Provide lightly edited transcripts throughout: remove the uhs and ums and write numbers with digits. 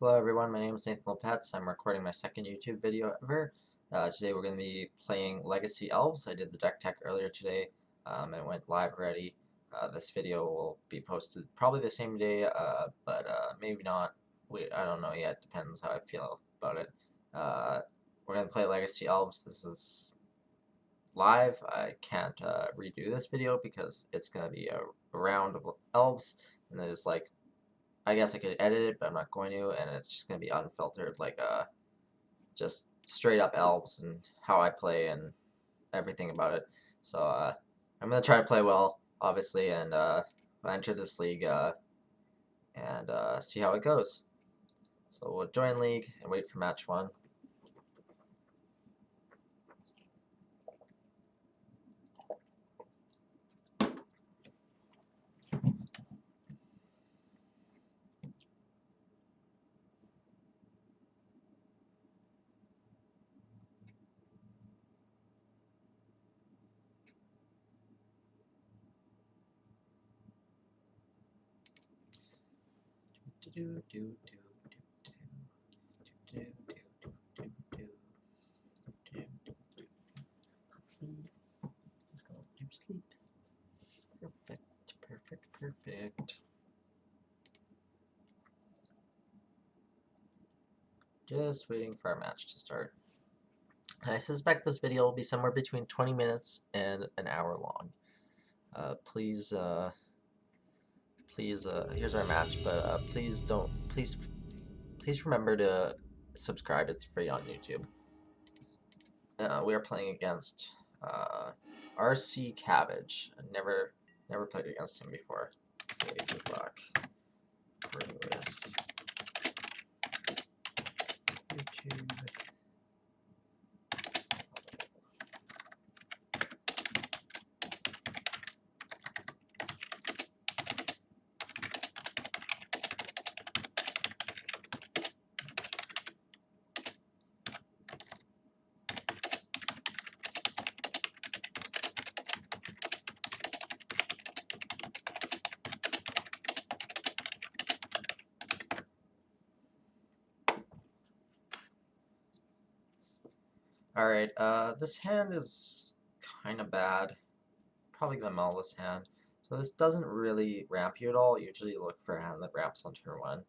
Hello everyone, my name is Nathan Lopetz. I'm recording my second YouTube video ever. Today we're going to be playing Legacy Elves. I did the deck tech earlier today. It went live already. This video will be posted probably the same day, but maybe not. I don't know yet. Depends how I feel about it. We're going to play Legacy Elves. This is live. I can't redo this video because it's going to be a round of elves, and then it's like I guess I could edit it, but I'm not going to, and it's just going to be unfiltered, like just straight up elves and how I play and everything about it. So I'm going to try to play well, obviously, and enter this league and see how it goes. So we'll join league and wait for match 1. Let's go to sleep. Perfect. Just waiting for our match to start. I suspect this video will be somewhere between 20 minutes and an hour long. Please, here's our match, but please remember to subscribe. It's free on YouTube. We are playing against RC Cabbage. I never played against him before. Okay, good luck. Recording this. YouTube. Alright, this hand is kind of bad. Probably gonna mull this hand. So this doesn't really ramp you at all. Usually you look for a hand that ramps on turn 1.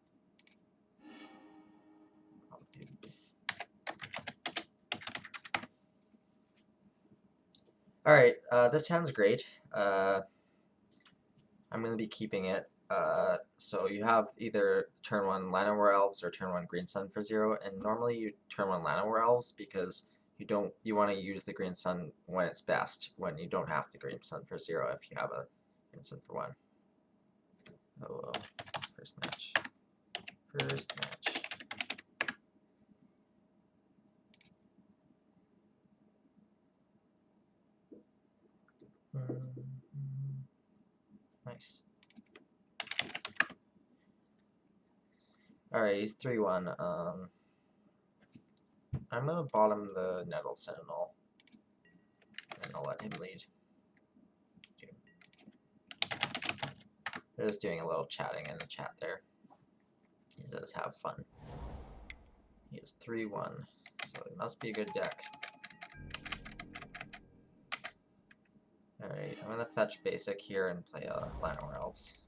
Alright, this hand's great. I'm going to be keeping it. So you have either turn 1 Llanowar Elves or turn 1 Green Sun for 0, and normally you turn 1 Llanowar Elves because you want to use the Green Sun when it's best, when you don't have the Green Sun for 0 if you have a Green Sun for 1. Oh well. First match. Nice. Alright, he's 3-1. I'm gonna bottom the Nettle Sentinel, and I'll let him lead. They're just doing a little chatting in the chat there. He does have fun. He is 3-1, so it must be a good deck. Alright, I'm gonna fetch basic here and play Llanowar Elves.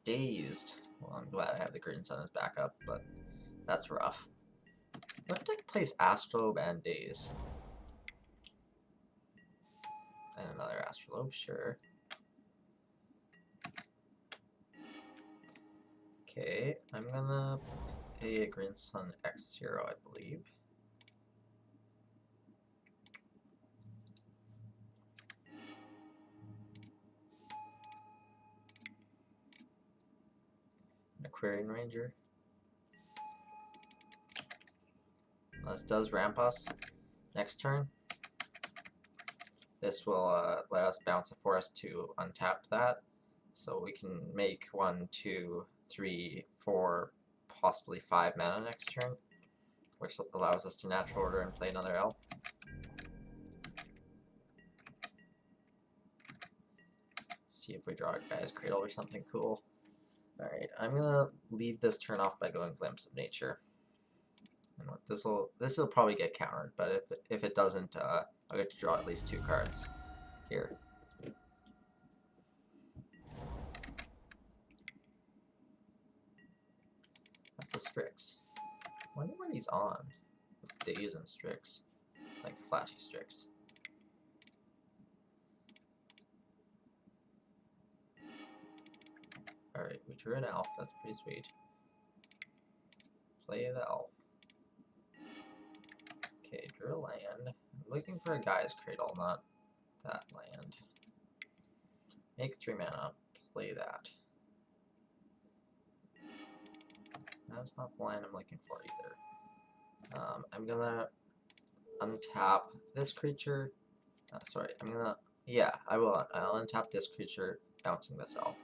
Dazed. Well, I'm glad I have the Green Sun as backup, but that's rough. What deck plays Astrolabe and Daze? And another Astrolabe, sure. Okay, I'm gonna play a Green Sun X0, I believe. An Aquarian Ranger. This does ramp us next turn. This will let us bounce a forest to untap that, so we can make 1, 2, 3, 4, possibly 5 mana next turn. which allows us to natural order and play another elf. Let's see if we draw a guy's cradle or something cool. Alright, I'm gonna lead this turn off by going Glimpse of Nature. And what this will probably get countered, but if it doesn't, I'll get to draw at least 2 cards here. That's a Strix. I wonder what he's on with Daze and Strix, like flashy Strix. Alright, we drew an elf, that's pretty sweet. Play the elf. Okay, drew a land. I'm looking for a guy's cradle, not that land. Make 3 mana, play that. That's not the land I'm looking for either. I'm gonna untap this creature. Sorry, I'll untap this creature, bouncing this elf.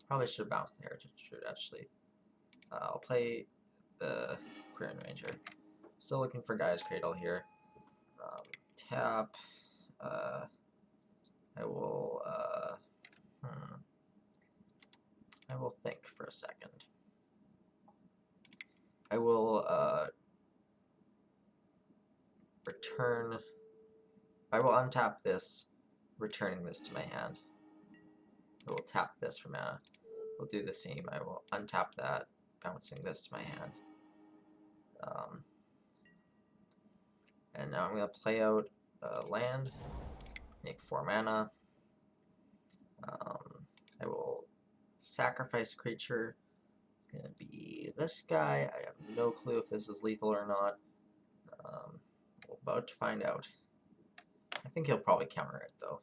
Probably should have bounced the Heritage Druid, actually. I'll play the Quirion Ranger. Still looking for Guy's Cradle here. Tap. I will think for a second. I will return. I will untap this, returning this to my hand. I will tap this for mana. We'll do the same. I will untap that, bouncing this to my hand. And now I'm going to play out land, make 4 mana. I will sacrifice a creature. It's going to be this guy. I have no clue if this is lethal or not. We're about to find out. I think he'll probably counter it though.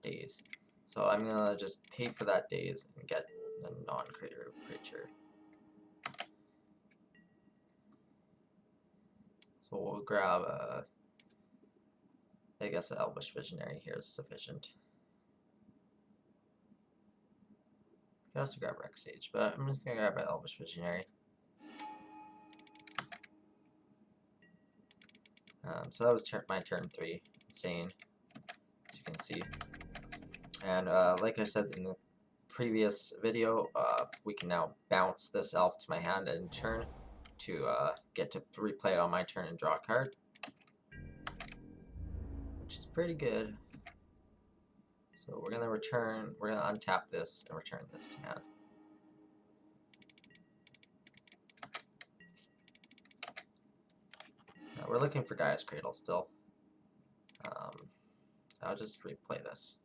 Daze. So I'm going to just pay for that daze and get a non-creative creature. So we'll grab I guess an Elvish Visionary here is sufficient. I could also grab Rex Sage, but I'm just going to grab an Elvish Visionary. So that was my turn 3. Insane, as you can see. And like I said in the previous video, we can now bounce this elf to my hand in turn to get to replay it on my turn and draw a card, which is pretty good. So we're gonna untap this and return this to hand. Now we're looking for Gaia's Cradle still. I'll just replay this.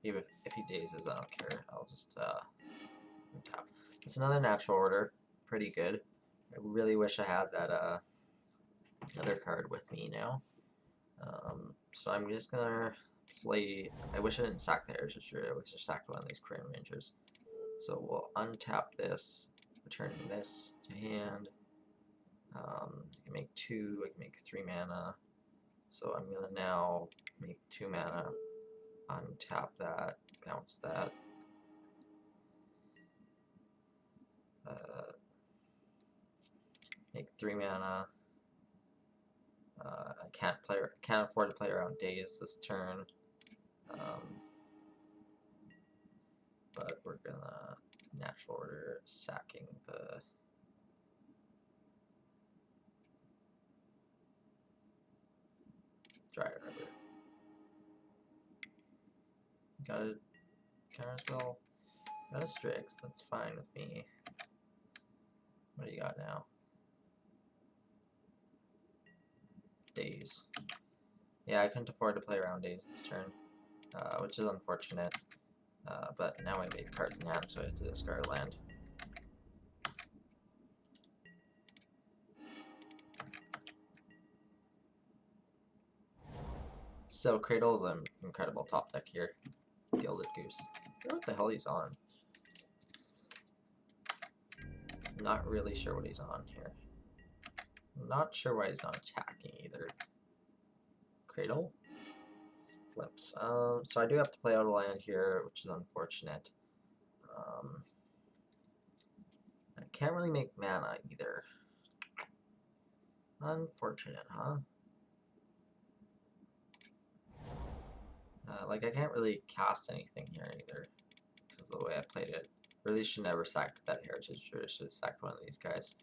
Even if he dazes, I don't care. I'll just untap. It's another natural order. Pretty good. I really wish I had that other card with me now. So I'm just gonna play. I wish I didn't sack the Heritage Druid. I wish I sacked one of these Quirion Rangers. So we'll untap this, returning this to hand. I can make 2. I can make 3 mana. So I'm gonna now make 2 mana, untap that, bounce that. Make 3 mana. I can't afford to play around Daze this turn. But we're gonna natural order sacking the Dryad River. Got a counterspell. Got a Strix. That's fine with me. What do you got now? Daze. Yeah, I couldn't afford to play around Daze this turn, which is unfortunate. But now we made cards in hand, so I have to discard land. So Cradle's an incredible top deck here. Gilded Goose. I wonder what the hell he's on. Not really sure what he's on here. Not sure why he's not attacking either. Cradle? Glimpse. So I do have to play out a land here, which is unfortunate. I can't really make mana either. Unfortunate, huh? Like, I can't really cast anything here either, because of the way I played it. Really should never sack that Heritage Druid. I should have sacked one of these guys.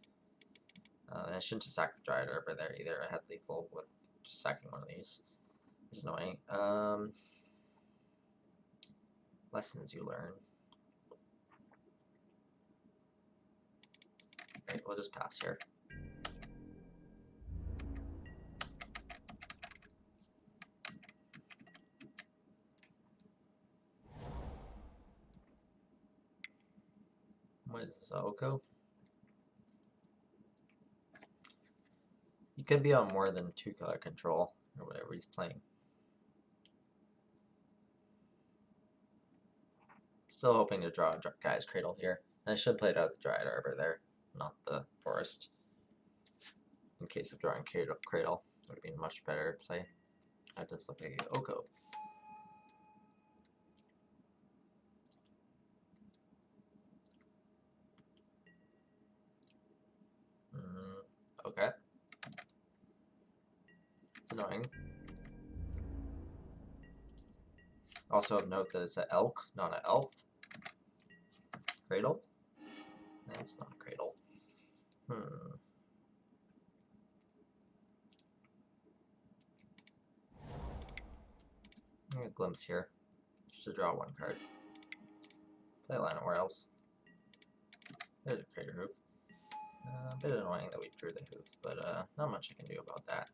And I shouldn't have sacked the Dryad Arbor there either. I had lethal with just sacking one of these. It's annoying. Lessons you learn. Right, we'll just pass here. What is this, Oko? He could be on more than 2-color control, or whatever he's playing. Still hoping to draw a Guy's Cradle here. And I should play it out the Dryad Arbor there, not the Forest. In case of drawing Cradle, would have been a much better play. That does look like an Oko. Okay. It's annoying. Also of note that it's an elk, not an elf. Cradle? That's not a cradle. A glimpse here. Just to draw one card. Play a line of Elves. There's a Crater Hoof. A bit annoying that we drew the hoof, but not much I can do about that.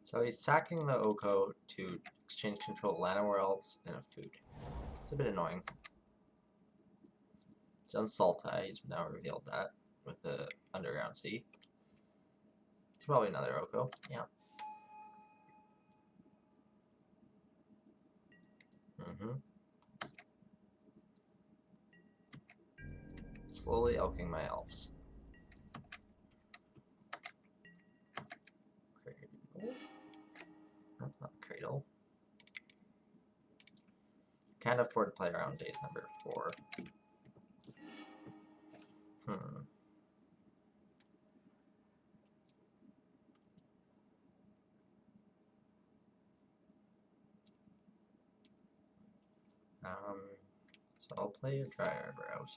So he's sacking the Oko to exchange control Llanowar Elves and a food. It's a bit annoying. It's on Sultai, he's now revealed that with the Underground Sea. It's probably another Oko, yeah. Slowly elking my elves. Cradle. That's not Cradle. Can't afford to play around days number 4. So I'll play a Dryad Arbor out.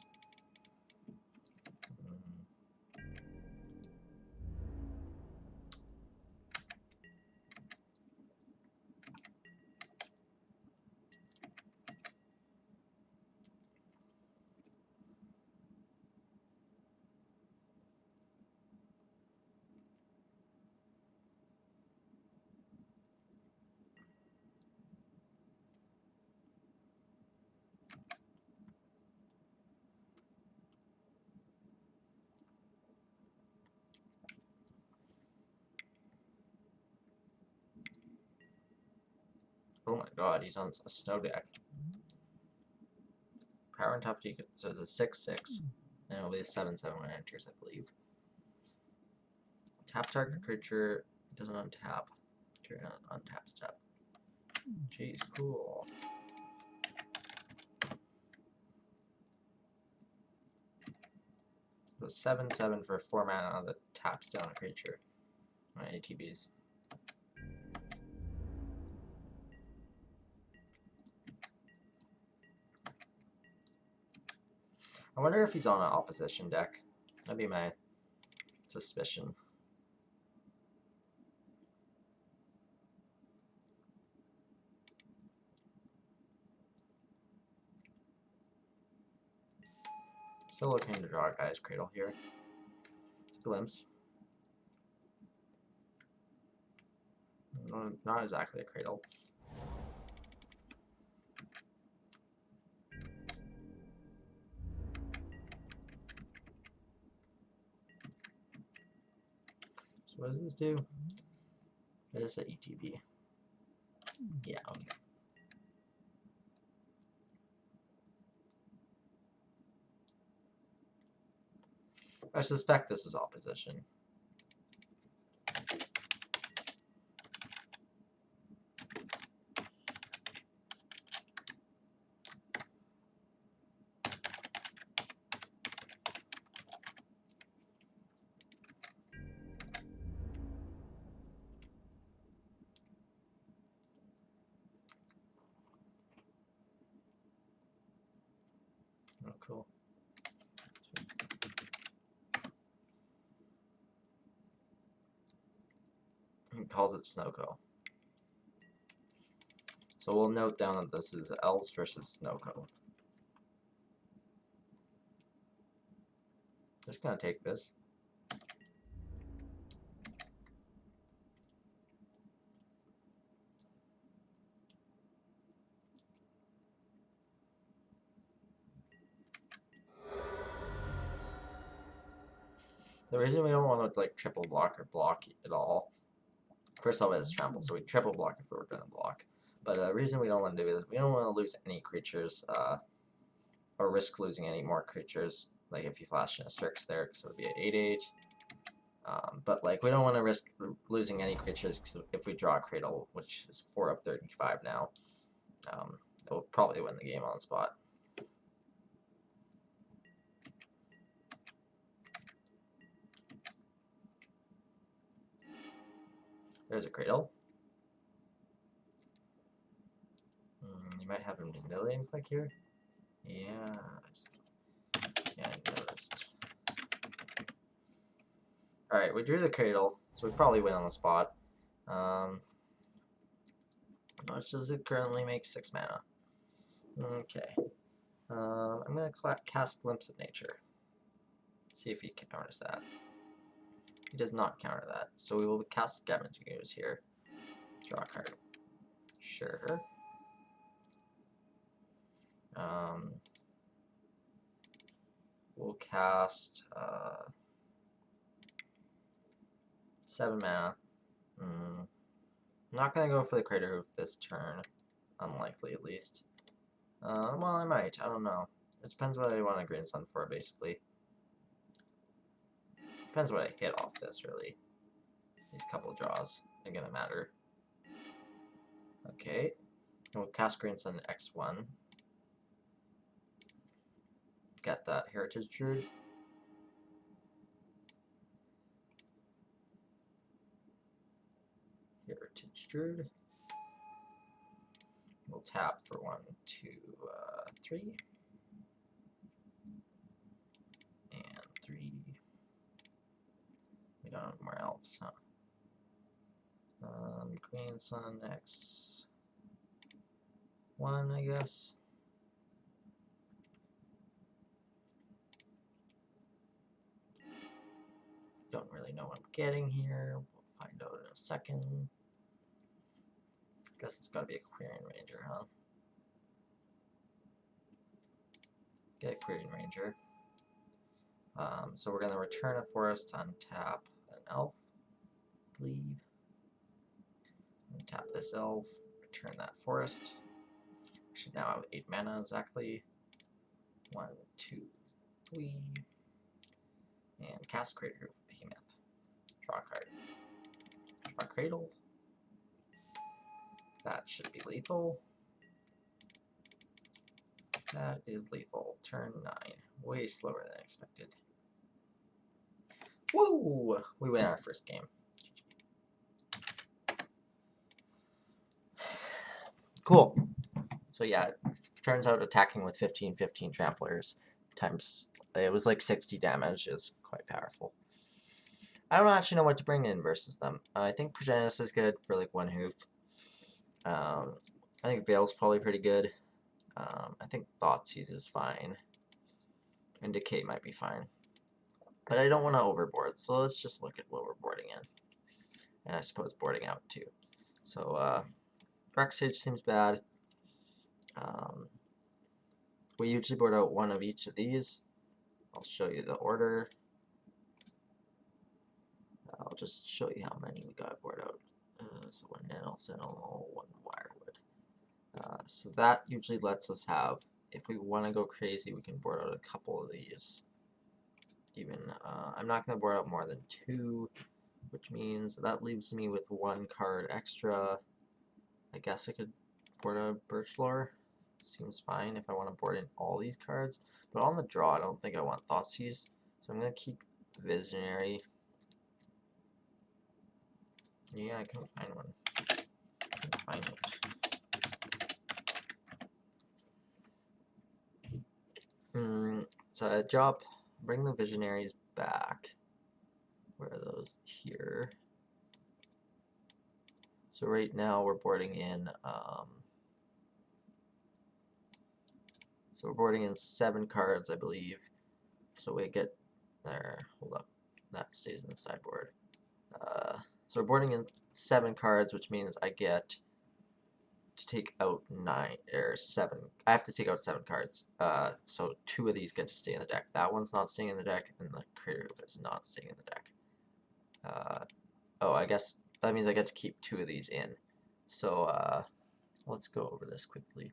Oh my god, he's on a snow deck. Power and tough, so it's a 6/6. And it'll be a 7/7 when it enters, I believe. Tap target creature doesn't untap. Turn on untap step. Jeez, cool. The 7/7 for 4 mana that taps down a creature. My ATBs. I wonder if he's on an opposition deck. That'd be my suspicion. Still looking to draw a Guy's Cradle here. It's a glimpse. Not exactly a cradle. So what does this do? It is an ETB. Yeah, okay. I suspect this is opposition. Oh, cool. He calls it snowko. So we'll note down that this is Elves versus snowko. Just gonna take this. The reason we don't want to like triple block or block at all, first of all, it's trample, so we triple block if we were going to block. But the reason we don't want to do is we don't want to lose any creatures, or risk losing any more creatures. Like if you flash in a Strix there, because it would be an 8/8. But like we don't want to risk losing any creatures because if we draw a Cradle, which is 4 of 35 now, it will probably win the game on the spot. There's a Cradle. You might have him Dandelion click here. Yeah, I noticed. Alright, we drew the Cradle, so we probably win on the spot. How much does it currently make? 6 mana. Okay. I'm going to cast Glimpse of Nature. See if he counters that. He does not counter that, so we will cast Scavenging Ooze here. Draw a card. Sure. We'll cast 7 mana. I'm not going to go for the Crater Hoof this turn. Unlikely, at least. Well, I might. I don't know. It depends what I want a Green Sun for, basically. Depends what I hit off this, really. These couple draws are going to matter. Okay. We'll cast Green Sun X1. Get that Heritage Druid. Heritage Druid. We'll tap for 1, 2, 3. And 3. We don't have more elves, huh? Green Sun X1, I guess. Don't really know what I'm getting here. We'll find out in a second. Guess it's gotta be a Quirion Ranger, huh? Get a Quirion Ranger. So we're gonna return a forest to untap an elf, I believe. Untap this elf, return that forest. Should now have 8 mana exactly. 1, 2, 3. And cast Crater Hoof Behemoth. Draw a card. Draw a Cradle. That should be lethal. That is lethal. Turn 9. Way slower than expected. Woo! We win our first game. Cool. So yeah, it turns out attacking with 15/15 tramplers times, it was like 60 damage, is quite powerful. I don't actually know what to bring in versus them. I think Progenitus is good for like 1 hoof. I think Veil's probably pretty good. I think Thoughtseize is fine. And Decay might be fine. But I don't want to overboard, so let's just look at what we're boarding in. And I suppose boarding out too. So, Dark Sage seems bad. We usually board out 1 of each of these. I'll show you the order. I'll just show you how many we got bored out. So 1 nano sentinel, 1 wirewood. So that usually lets us have, if we want to go crazy, we can board out a couple of these. Even I'm not going to board out more than 2, which means that leaves me with 1 card extra. I guess I could board out a birch lore. Seems fine if I want to board in all these cards. But on the draw, I don't think I want Thoughtseize. So I'm going to keep Visionary. Yeah, I can find one. I can find it. So I drop, bring the Visionaries back. Where are those? Here. So right now we're boarding in, so we're boarding in 7 cards, I believe. So we get there. Hold up, that stays in the sideboard. So we're boarding in 7 cards, which means I get to take out 9 or 7. I have to take out 7 cards. So 2 of these get to stay in the deck. That one's not staying in the deck, and the Crater Hoof is not staying in the deck. Oh, I guess that means I get to keep 2 of these in. So let's go over this quickly.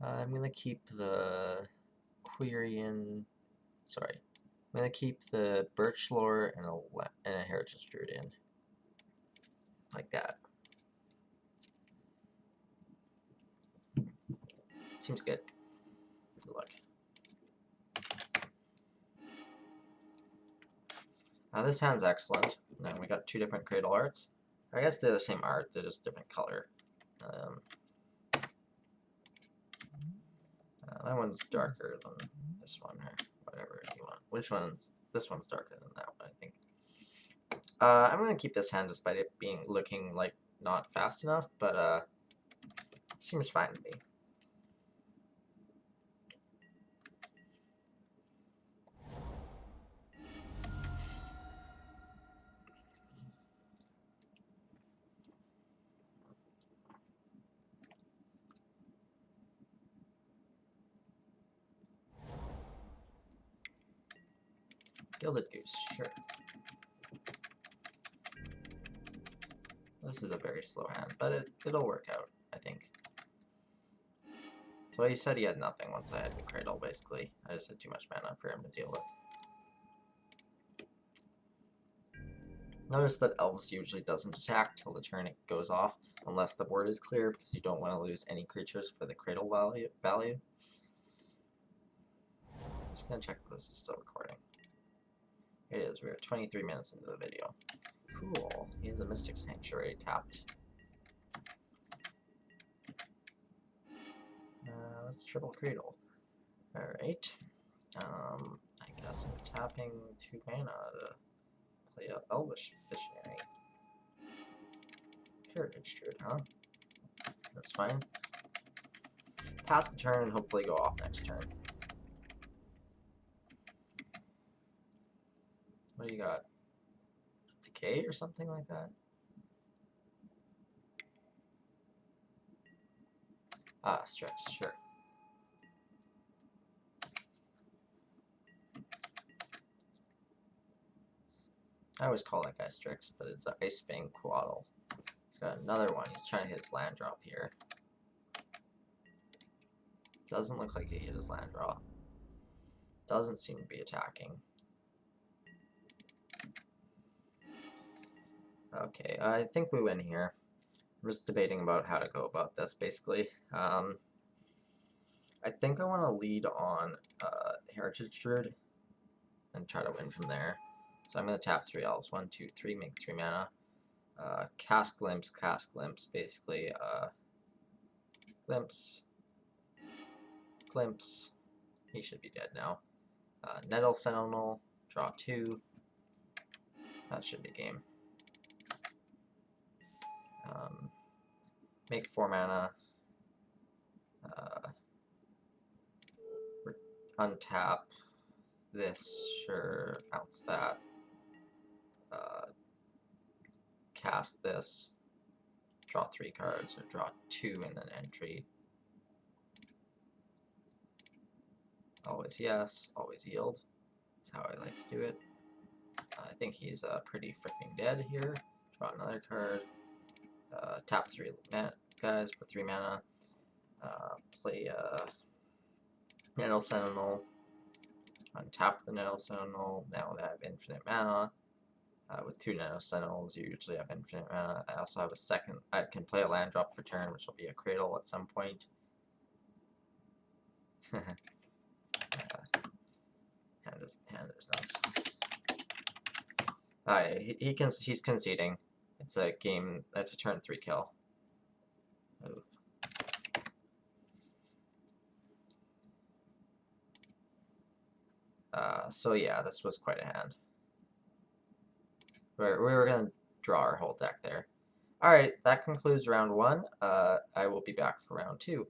I'm gonna keep the Quirion. Sorry, I'm gonna keep the Birch Lore and a Heritage Druid in, like that. Seems good. Good luck. This hand's excellent. And we got 2 different Cradle Arts. I guess they're the same art, they're just different color. That one's darker than this one, or whatever you want. Which one's? This one's darker than that one, I think. I'm gonna keep this hand despite it looking like not fast enough, but it seems fine to me. Gilded Goose, sure. This is a very slow hand, but it'll work out, I think. So he said he had nothing once I had the Cradle, basically. I just had too much mana for him to deal with. Notice that Elves usually doesn't attack till the turn it goes off, unless the board is clear, because you don't want to lose any creatures for the Cradle value. I'm just going to check if this is still recording. It is. We're 23 minutes into the video. Cool. He has a Mystic Sanctuary tapped. Let's triple Cradle. Alright. I guess I'm tapping 2 mana to play a Elvish Visionary. Heritage Druid, huh? That's fine. Pass the turn and hopefully go off next turn. What do you got? Decay or something like that? Strix, sure. I always call that guy Strix, but it's an Ice Fang Quaddle. He's got another one. He's trying to hit his land drop here. Doesn't look like he hit his land drop. Doesn't seem to be attacking. Okay, I think we win here. I'm just debating about how to go about this, basically. I think I want to lead on Heritage Druid and try to win from there. So I'm going to tap 3 Elves. 1, 2, 3, make 3 mana. Cast Glimpse, basically. Glimpse. Glimpse. He should be dead now. Nettle Sentinel, draw 2. That should be game. Make 4 mana. Untap this, sure, bounce that. Cast this, draw 3 cards, or draw 2 and then entry. Always yes, always yield. That's how I like to do it. I think he's pretty freaking dead here. Draw another card. Tap 3 guys for 3 mana. Play Nettle Sentinel. Untap the Nettle Sentinel. Now they have infinite mana. With 2 Nettle Sentinels, you usually have infinite mana. I also have a second. I can play a land drop for turn, which will be a Cradle at some point. Hand is nuts. He's conceding. It's a game. That's a turn 3 kill. Move. So yeah, this was quite a hand. We were gonna draw our whole deck there. All right, that concludes round 1. I will be back for round 2.